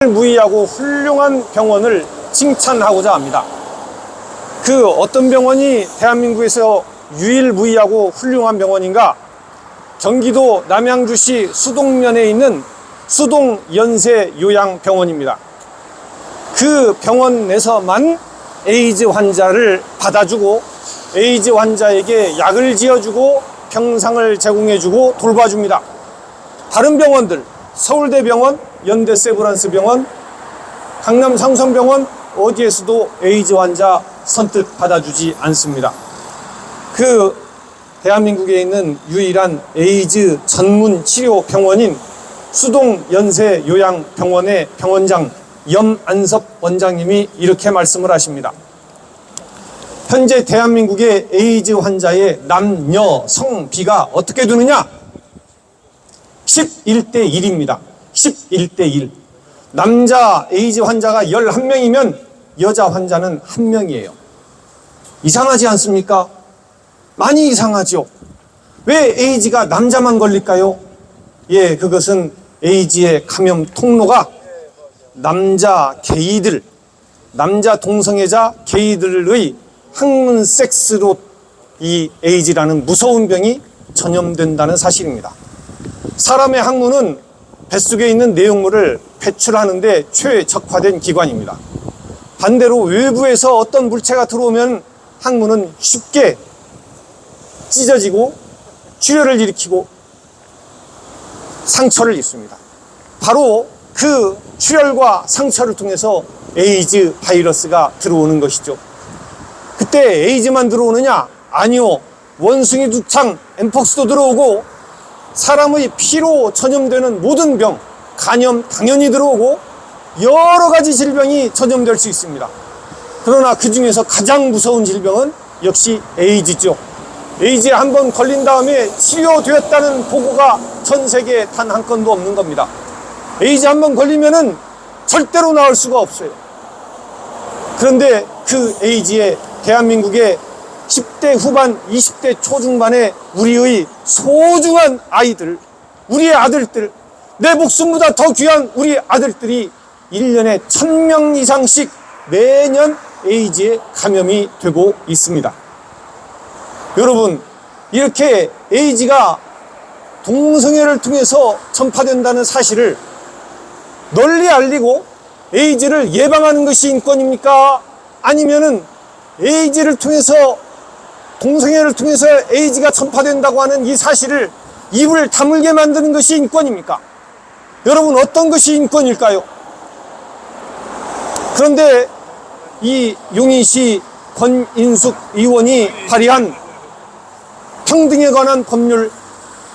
무의하고 훌륭한 병원을 칭찬하고자 합니다. 그 어떤 병원이 대한민국에서 유일무이하고 훌륭한 병원인가? 경기도 남양주시 수동면에 있는 수동연세요양병원입니다. 그 병원 내에서만 에이즈 환자를 받아주고 에이즈 환자에게 약을 지어주고 병상을 제공해주고 돌봐줍니다. 다른 병원들, 서울대병원, 연대세브란스병원, 강남 상성병원 어디에서도 에이즈 환자 선뜻 받아주지 않습니다. 그 대한민국에 있는 유일한 에이즈 전문 치료 병원인 수동연세요양병원의 병원장 염안섭 원장님이 이렇게 말씀을 하십니다. 현재 대한민국의 에이즈 환자의 남녀 성비가 어떻게 되느냐? 11대 1입니다. 11대 1. 남자 에이즈 환자가 11명이면 여자 환자는 1명이에요. 이상하지 않습니까? 많이 이상하죠. 왜 에이즈가 남자만 걸릴까요? 예, 그것은 에이즈의 감염 통로가 남자 게이들, 남자 동성애자 게이들의 항문 섹스로 이 에이즈라는 무서운 병이 전염된다는 사실입니다. 사람의 항문은 뱃속에 있는 내용물을 배출하는 데 최적화된 기관입니다. 반대로 외부에서 어떤 물체가 들어오면 항문은 쉽게 찢어지고 출혈을 일으키고 상처를 입습니다. 바로 그 출혈과 상처를 통해서 에이즈 바이러스가 들어오는 것이죠. 그때 에이즈만 들어오느냐? 아니요. 원숭이 두창, 엠폭스도 들어오고 사람의 피로 전염되는 모든 병, 간염 당연히 들어오고 여러 가지 질병이 전염될 수 있습니다. 그러나 그 중에서 가장 무서운 질병은 역시 에이즈죠. 에이즈에 한번 걸린 다음에 치료되었다는 보고가 전 세계에 단 한 건도 없는 겁니다. 에이즈 한번 걸리면은 절대로 나을 수가 없어요. 그런데 그 에이즈에 대한민국의 10대 후반, 20대 초중반의 우리의 소중한 아이들, 우리의 아들들, 내 목숨보다 더 귀한 우리 아들들이 1년에 1000명 이상씩 매년 에이즈에 감염이 되고 있습니다. 여러분, 이렇게 에이즈가 동성애를 통해서 전파된다는 사실을 널리 알리고 에이즈를 예방하는 것이 인권입니까? 아니면은 에이즈를 통해서 동성애를 통해서 에이즈가 전파된다고 하는 이 사실을 입을 다물게 만드는 것이 인권입니까? 여러분, 어떤 것이 인권일까요? 그런데 이 용인시 권인숙 의원이 발의한 평등에 관한 법률,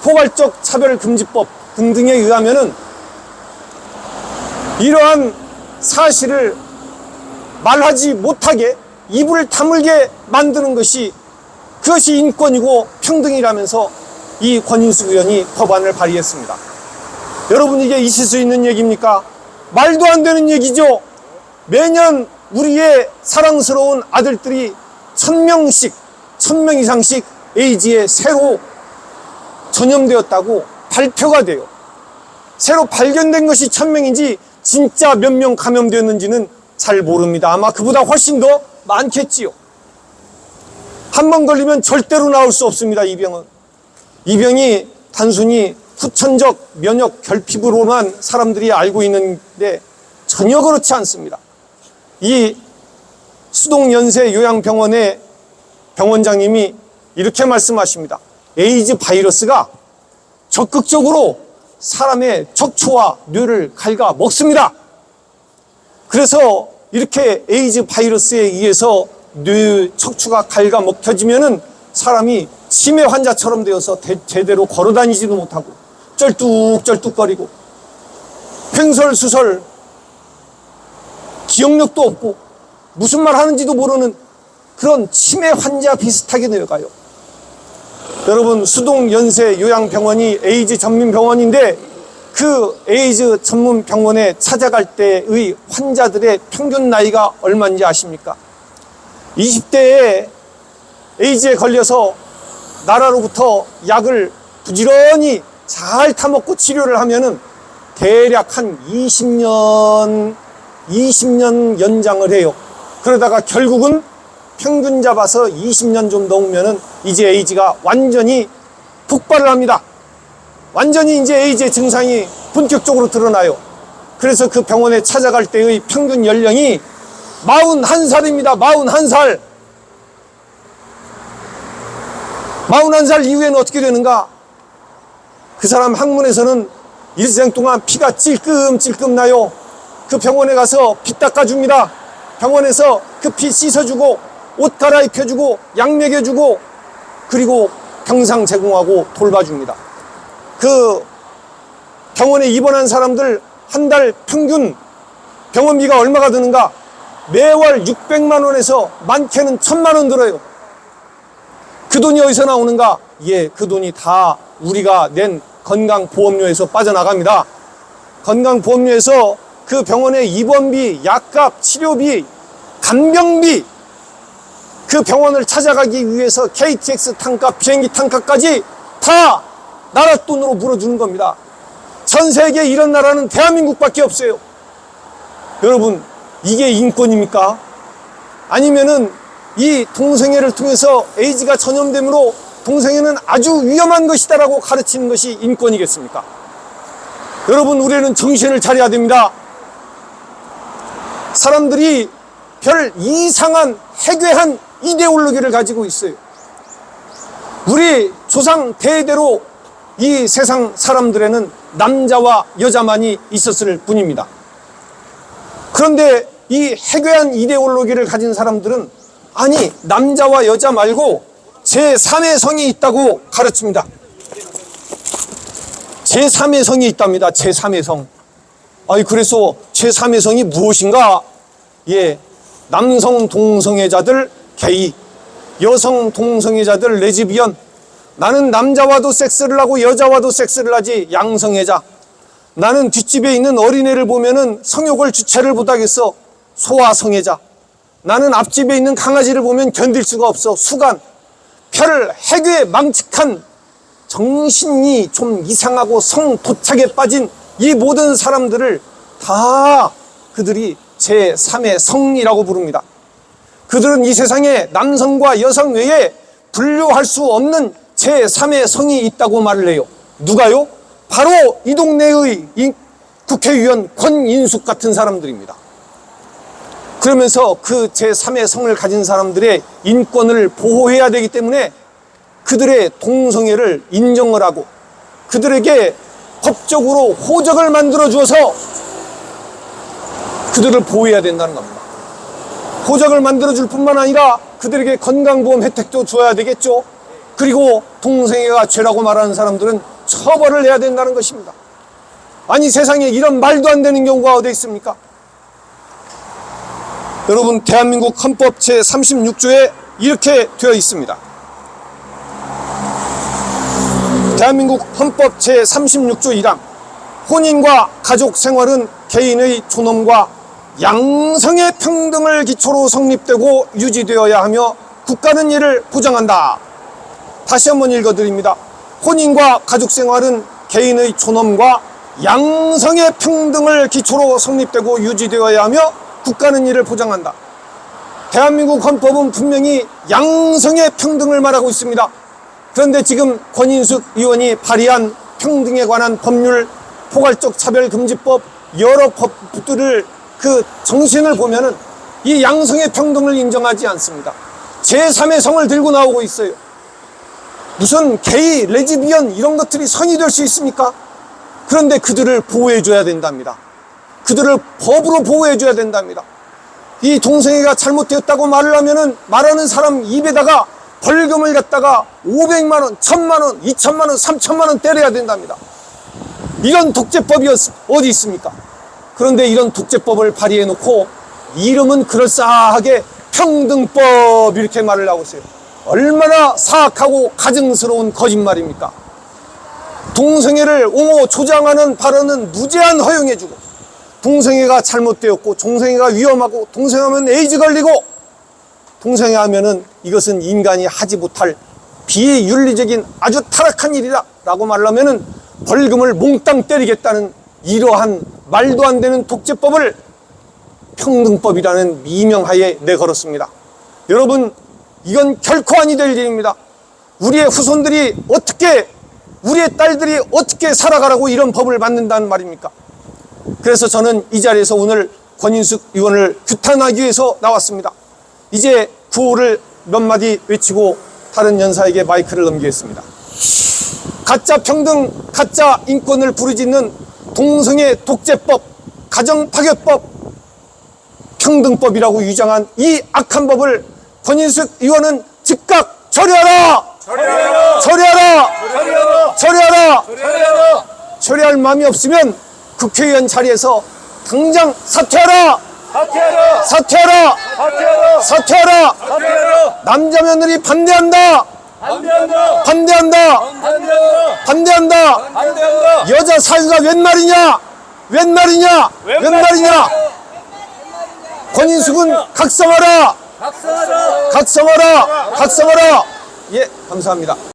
포괄적 차별금지법 등등에 의하면은 이러한 사실을 말하지 못하게 입을 다물게 만드는 것이 그것이 인권이고 평등이라면서 이 권인숙 의원이 법안을 발의했습니다. 여러분, 이게 있을 수 있는 얘기입니까? 말도 안 되는 얘기죠. 매년 우리의 사랑스러운 아들들이 1000명씩, 1000명 이상씩 에이즈에 새로 전염되었다고 발표가 돼요. 새로 발견된 것이 1000명인지 진짜 몇 명 감염되었는지는 잘 모릅니다. 아마 그보다 훨씬 더 많겠지요. 한 번 걸리면 절대로 나올 수 없습니다. 이 병은. 이 병이 단순히 후천적 면역 결핍으로만 사람들이 알고 있는데 전혀 그렇지 않습니다. 이 수동연세요양병원의 병원장님이 이렇게 말씀하십니다. 에이즈 바이러스가 적극적으로 사람의 척추와 뇌를 갉아 먹습니다. 그래서 이렇게 에이즈 바이러스에 의해서 뇌 척추가 갉아 먹혀지면은 사람이 치매 환자처럼 되어서 제대로 걸어 다니지도 못하고 쩔뚝쩔뚝거리고 횡설수설 기억력도 없고 무슨 말 하는지도 모르는 그런 치매 환자 비슷하게 되어가요. 여러분, 수동연세요양병원이 에이즈 전문병원인데 그 에이즈 전문병원에 찾아갈 때의 환자들의 평균 나이가 얼마인지 아십니까? 20대에 에이즈에 걸려서 나라로부터 약을 부지런히 잘 타먹고 치료를 하면은 대략 한 20년 연장을 해요. 그러다가 결국은 평균 잡아서 20년 좀 넘으면은 이제 에이즈가 완전히 폭발을 합니다. 완전히 이제 에이즈의 증상이 본격적으로 드러나요. 그래서 그 병원에 찾아갈 때의 평균 연령이 41살입니다. 41살. 41살 이후에는 어떻게 되는가? 그 사람 학문에서는 일생 동안 피가 찔끔찔끔 나요. 그 병원에 가서 피 닦아줍니다. 병원에서 그 피 씻어주고 옷 갈아입혀주고 약 먹여주고 그리고 병상 제공하고 돌봐줍니다. 그 병원에 입원한 사람들 한 달 평균 병원비가 얼마가 드는가? 매월 600만 원에서 많게는 1000만 원 들어요. 그 돈이 어디서 나오는가? 예, 그 돈이 다 우리가 낸 건강보험료에서 빠져나갑니다. 건강보험료에서 그 병원의 입원비, 약값, 치료비, 간병비, 그 병원을 찾아가기 위해서 KTX 탕값, 비행기 탕값까지 다 나라 돈으로 물어주는 겁니다. 전 세계에 이런 나라는 대한민국밖에 없어요. 여러분, 이게 인권입니까? 아니면은 이 동성애를 통해서 에이즈가 전염됨으로 동성애는 아주 위험한 것이다라고 가르치는 것이 인권이겠습니까? 여러분, 우리는 정신을 차려야 됩니다. 사람들이 별 이상한 해괴한 이데올로기를 가지고 있어요. 우리 조상 대대로 이 세상 사람들에는 남자와 여자만이 있었을 뿐입니다. 그런데 이 해괴한 이데올로기를 가진 사람들은 아니, 남자와 여자 말고 제3의 성이 있다고 가르칩니다. 제3의 성이 있답니다. 제3의 성. 아니, 그래서 제3의 성이 무엇인가? 예, 남성 동성애자들 게이, 여성 동성애자들 레즈비언, 나는 남자와도 섹스를 하고 여자와도 섹스를 하지 양성애자, 나는 뒷집에 있는 어린애를 보면은 성욕을 주체를 못하겠어 소아성애자, 나는 앞집에 있는 강아지를 보면 견딜 수가 없어 수간, 별 해괴 망측한 정신이 좀 이상하고 성도착에 빠진 이 모든 사람들을 다 그들이 제3의 성이라고 부릅니다. 그들은 이 세상에 남성과 여성 외에 분류할 수 없는 제3의 성이 있다고 말을 해요. 누가요? 바로 이 동네의 이 국회의원 권인숙 같은 사람들입니다. 그러면서 그 제3의 성을 가진 사람들의 인권을 보호해야 되기 때문에 그들의 동성애를 인정을 하고 그들에게 법적으로 호적을 만들어 주어서 그들을 보호해야 된다는 겁니다. 호적을 만들어 줄 뿐만 아니라 그들에게 건강보험 혜택도 줘야 되겠죠. 그리고 동성애가 죄라고 말하는 사람들은 처벌을 해야 된다는 것입니다. 아니, 세상에 이런 말도 안 되는 경우가 어디 있습니까? 여러분, 대한민국 헌법 제36조에 이렇게 되어 있습니다. 대한민국 헌법 제36조 1항, 혼인과 가족 생활은 개인의 존엄과 양성의 평등을 기초로 성립되고 유지되어야 하며 국가는 이를 보장한다. 다시 한번 읽어드립니다. 혼인과 가족 생활은 개인의 존엄과 양성의 평등을 기초로 성립되고 유지되어야 하며 국가는 이를 보장한다. 대한민국 헌법은 분명히 양성의 평등을 말하고 있습니다. 그런데 지금 권인숙 의원이 발의한 평등에 관한 법률, 포괄적 차별금지법, 여러 법들을 그 정신을 보면은 이 양성의 평등을 인정하지 않습니다. 제3의 성을 들고 나오고 있어요. 무슨 게이, 레즈비언 이런 것들이 성이 될 수 있습니까? 그런데 그들을 보호해줘야 된답니다. 그들을 법으로 보호해줘야 된답니다. 이 동성애가 잘못되었다고 말을 하면은 말하는 사람 입에다가 벌금을 갖다가 500만 원, 1000만 원, 2000만 원, 3000만 원 때려야 된답니다. 이런 독재법이 어디 있습니까? 그런데 이런 독재법을 발의해 놓고 이름은 그럴싸하게 평등법 이렇게 말을 하고 있어요. 얼마나 사악하고 가증스러운 거짓말입니까? 동성애를 옹호 조장하는 발언은 무제한 허용해주고, 동성애가 잘못되었고 동성애가 위험하고 동성애하면 에이즈 걸리고 동성애하면은 이것은 인간이 하지 못할 비윤리적인 아주 타락한 일이다 라고 말하면은 벌금을 몽땅 때리겠다는 이러한 말도 안 되는 독재법을 평등법이라는 미명하에 내걸었습니다. 여러분, 이건 결코 아니 될 일입니다. 우리의 후손들이 어떻게, 우리의 딸들이 어떻게 살아가라고 이런 법을 만든다는 말입니까? 그래서 저는 이 자리에서 오늘 권인숙 의원을 규탄하기 위해서 나왔습니다. 이제 구호를 몇 마디 외치고 다른 연사에게 마이크를 넘기겠습니다. 가짜 평등, 가짜 인권을 부르짖는 동성애 독재법, 가정파괴법, 평등법이라고 유장한 이 악한 법을 권인숙 의원은 즉각 처리하라! 처리하라! 처리하라! 처리하라! 처리하라! 처리하라! 처리할 마음이 없으면 국회의원 자리에서 당장 사퇴하라! 사퇴하라! 사퇴하라! 사퇴하라! 사퇴하라! 사퇴하라! 남자 며느리 반대한다! 반대한다! 반대한다! 반대한다! 반대한다! 반대한다! 여자 사유가 웬 말이냐? 웬 말이냐? 웬 말이냐? 권인숙은 각성하라! 각성하라! 각성하라! 각성하라! 예, 감사합니다.